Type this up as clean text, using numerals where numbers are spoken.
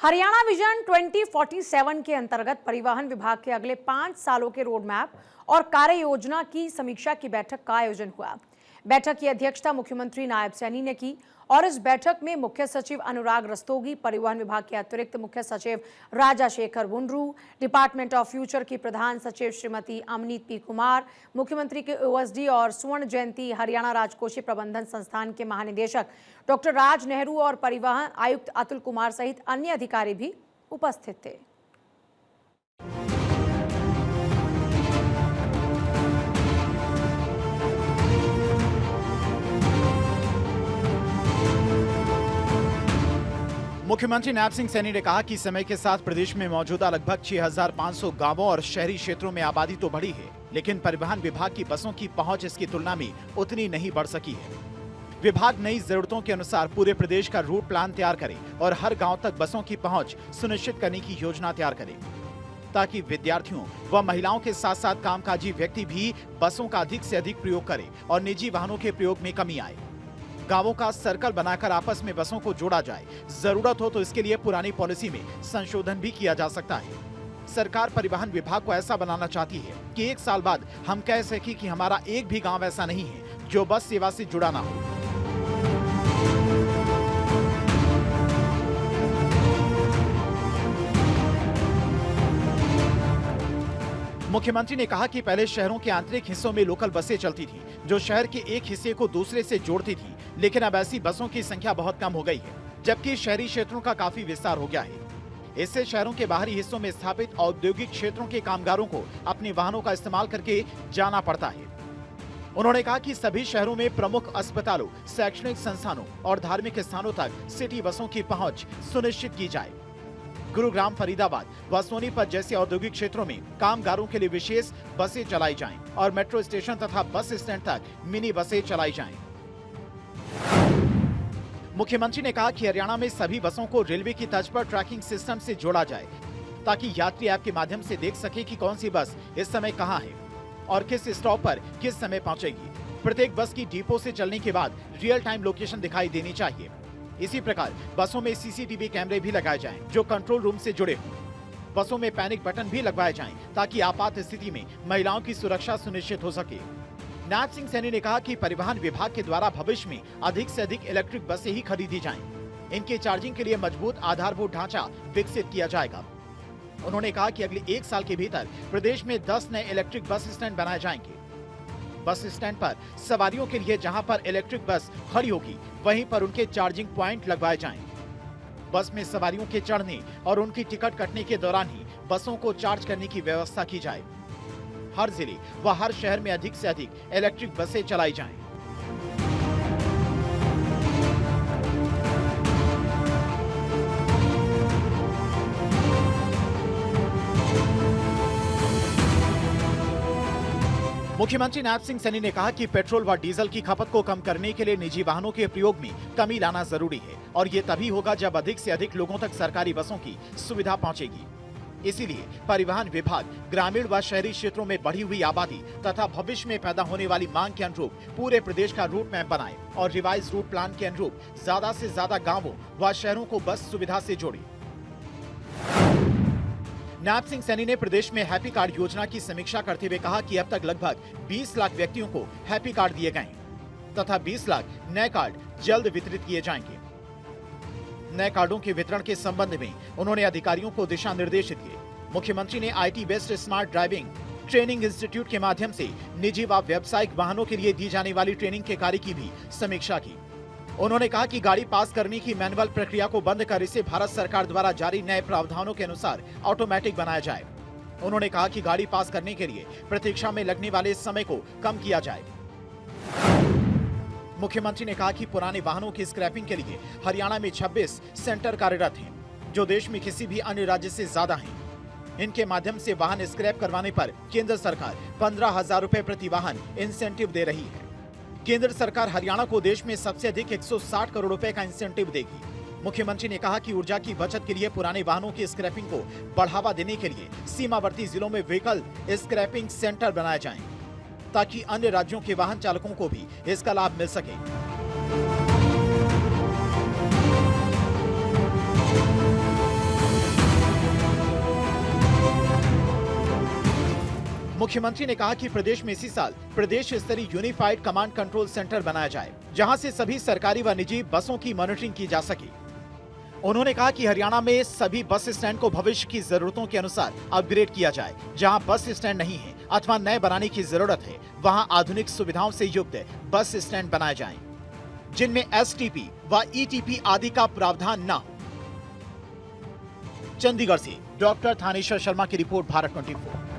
Haryana vision 2047 के अंतर्गत परिवहन विभाग के अगले 5 सालों के रोड मैप और कार्य योजना की समीक्षा की बैठक का आयोजन हुआ। बैठक की अध्यक्षता मुख्यमंत्री नायब सैनी ने की और इस बैठक में मुख्य सचिव अनुराग रस्तोगी, परिवहन विभाग के अतिरिक्त मुख्य सचिव राजाशेखर बुंडरू, डिपार्टमेंट ऑफ फ्यूचर की प्रधान सचिव श्रीमती अमनीत पी कुमार, मुख्यमंत्री के ओएसडी और स्वर्ण जयंती हरियाणा राजकोषीय प्रबंधन संस्थान के महानिदेशक डॉक्टर राज नेहरू और परिवहन आयुक्त अतुल कुमार सहित अन्य अधिकारी भी उपस्थित थे। मुख्यमंत्री नायब सिंह सैनी ने कहा कि समय के साथ प्रदेश में मौजूदा लगभग 6,500 गांवों और शहरी क्षेत्रों में आबादी तो बढ़ी है, लेकिन परिवहन विभाग की बसों की पहुंच इसकी तुलना में उतनी नहीं बढ़ सकी है। विभाग नई जरूरतों के अनुसार पूरे प्रदेश का रूट प्लान तैयार करे और हर गांव तक बसों की पहुंच सुनिश्चित करने की योजना तैयार करे, ताकि विद्यार्थियों व महिलाओं के साथ साथ कामकाजी व्यक्ति भी बसों का अधिक से अधिक प्रयोग करें और निजी वाहनों के प्रयोग में कमी आए। गांवों का सर्कल बनाकर आपस में बसों को जोड़ा जाए। जरूरत हो तो इसके लिए पुरानी पॉलिसी में संशोधन भी किया जा सकता है। सरकार परिवहन विभाग को ऐसा बनाना चाहती है कि 1 साल बाद हम कह सकें कि हमारा एक भी गांव ऐसा नहीं है जो बस सेवा से जुड़ा ना हो। मुख्यमंत्री ने कहा कि पहले शहरों के आंतरिक हिस्सों में लोकल बसें चलती थी, जो शहर के एक हिस्से को दूसरे से जोड़ती थी, लेकिन अब ऐसी बसों की संख्या बहुत कम हो गई है, जबकि शहरी क्षेत्रों का काफी विस्तार हो गया है। इससे शहरों के बाहरी हिस्सों में स्थापित औद्योगिक क्षेत्रों के कामगारों को अपने वाहनों का इस्तेमाल करके जाना पड़ता है। उन्होंने कहा कि सभी शहरों में प्रमुख अस्पतालों, शैक्षणिक संस्थानों और धार्मिक स्थानों तक सिटी बसों की पहुंच सुनिश्चित की जाए। गुरुग्राम, फरीदाबाद व सोनीपत जैसे औद्योगिक क्षेत्रों में कामगारों के लिए विशेष बसें चलाई जाएं और मेट्रो स्टेशन तथा बस स्टैंड तक मिनी बसें चलाई जाएं। मुख्यमंत्री ने कहा कि हरियाणा में सभी बसों को रेलवे की तर्ज पर ट्रैकिंग सिस्टम से जोड़ा जाए, ताकि यात्री ऐप के माध्यम से देख सके कि कौन सी बस इस समय कहां है और किस स्टॉप पर किस समय पहुंचेगी। प्रत्येक बस की डिपो से चलने के बाद रियल टाइम लोकेशन दिखाई देनी चाहिए। इसी प्रकार बसों में सीसीटीवी कैमरे भी लगाए जाएं, जो कंट्रोल रूम से जुड़े हों। बसों में पैनिक बटन भी लगवाए जाएं, ताकि आपात स्थिति में महिलाओं की सुरक्षा सुनिश्चित हो सके। नायब सिंह सैनी ने कहा कि परिवहन विभाग के द्वारा भविष्य में अधिक से अधिक इलेक्ट्रिक बसें ही खरीदी जाएं। इनके चार्जिंग के लिए मजबूत आधारभूत ढांचा विकसित किया जाएगा। उन्होंने कहा कि अगले 1 साल के भीतर प्रदेश में 10 नए इलेक्ट्रिक बस स्टैंड बनाए जाएंगे। बस स्टैंड पर सवारियों के लिए जहां पर इलेक्ट्रिक बस खड़ी होगी, वहीं पर उनके चार्जिंग प्वाइंट लगवाए जाएं। बस में सवारियों के चढ़ने और उनकी टिकट कटने के दौरान ही बसों को चार्ज करने की व्यवस्था की जाए। हर जिले व हर शहर में अधिक से अधिक इलेक्ट्रिक बसें चलाई जाएं। मुख्यमंत्री नायब सिंह सैनी ने कहा कि पेट्रोल व डीजल की खपत को कम करने के लिए निजी वाहनों के प्रयोग में कमी लाना जरूरी है और ये तभी होगा जब अधिक से अधिक लोगों तक सरकारी बसों की सुविधा पहुंचेगी। इसीलिए परिवहन विभाग ग्रामीण व शहरी क्षेत्रों में बढ़ी हुई आबादी तथा भविष्य में पैदा होने वाली मांग के अनुरूप पूरे प्रदेश का रूट मैप बनाए और रिवाइज रूट प्लान के अनुरूप ज्यादा से ज्यादा गाँवों व शहरों को बस सुविधा से जोड़े। नायब सिंह सैनी ने प्रदेश में हैप्पी कार्ड योजना की समीक्षा करते हुए कहा कि अब तक लगभग 20 लाख व्यक्तियों को हैप्पी कार्ड दिए गए तथा 20 लाख नए कार्ड जल्द वितरित किए जाएंगे। नए कार्डों के वितरण के संबंध में उन्होंने अधिकारियों को दिशा निर्देश दिए। मुख्यमंत्री ने IT based smart driving training institute के माध्यम से निजी व व्यावसायिक वाहनों के लिए दी जाने वाली ट्रेनिंग के कार्य की भी समीक्षा की। उन्होंने कहा कि गाड़ी पास करने की मैनुअल प्रक्रिया को बंद कर इसे भारत सरकार द्वारा जारी नए प्रावधानों के अनुसार ऑटोमेटिक बनाया जाए। उन्होंने कहा कि गाड़ी पास करने के लिए प्रतीक्षा में लगने वाले समय को कम किया जाए। मुख्यमंत्री ने कहा कि पुराने वाहनों की स्क्रैपिंग के लिए हरियाणा में 26 सेंटर कार्यरत हैं, जो देश में किसी भी अन्य राज्य से ज्यादा हैं। इनके माध्यम से वाहन स्क्रैप करवाने पर केंद्र सरकार 15,000 रुपए प्रति वाहन इंसेंटिव दे रही है। केंद्र सरकार हरियाणा को देश में सबसे अधिक 160 करोड़ रुपए का इंसेंटिव देगी। मुख्यमंत्री ने कहा कि ऊर्जा की बचत के लिए पुराने वाहनों की स्क्रैपिंग को बढ़ावा देने के लिए सीमावर्ती जिलों में व्हीकल स्क्रैपिंग सेंटर बनाए जाएं, ताकि अन्य राज्यों के वाहन चालकों को भी इसका लाभ मिल सके। मुख्यमंत्री ने कहा कि प्रदेश में इसी साल प्रदेश स्तरीय यूनिफाइड कमांड कंट्रोल सेंटर बनाया जाए, जहां से सभी सरकारी व निजी बसों की मॉनिटरिंग की जा सके। उन्होंने कहा कि हरियाणा में सभी बस स्टैंड को भविष्य की जरूरतों के अनुसार अपग्रेड किया जाए। जहां बस स्टैंड नहीं है अथवा नए बनाने की जरूरत है, वहां आधुनिक सुविधाओं से युक्त बस स्टैंड बनाए जाएं, जिनमें एसटीपी व ईटीपी आदि का प्रावधान न हो। चंडीगढ़ से डॉक्टर थानेश्वर शर्मा की रिपोर्ट, भारत 24।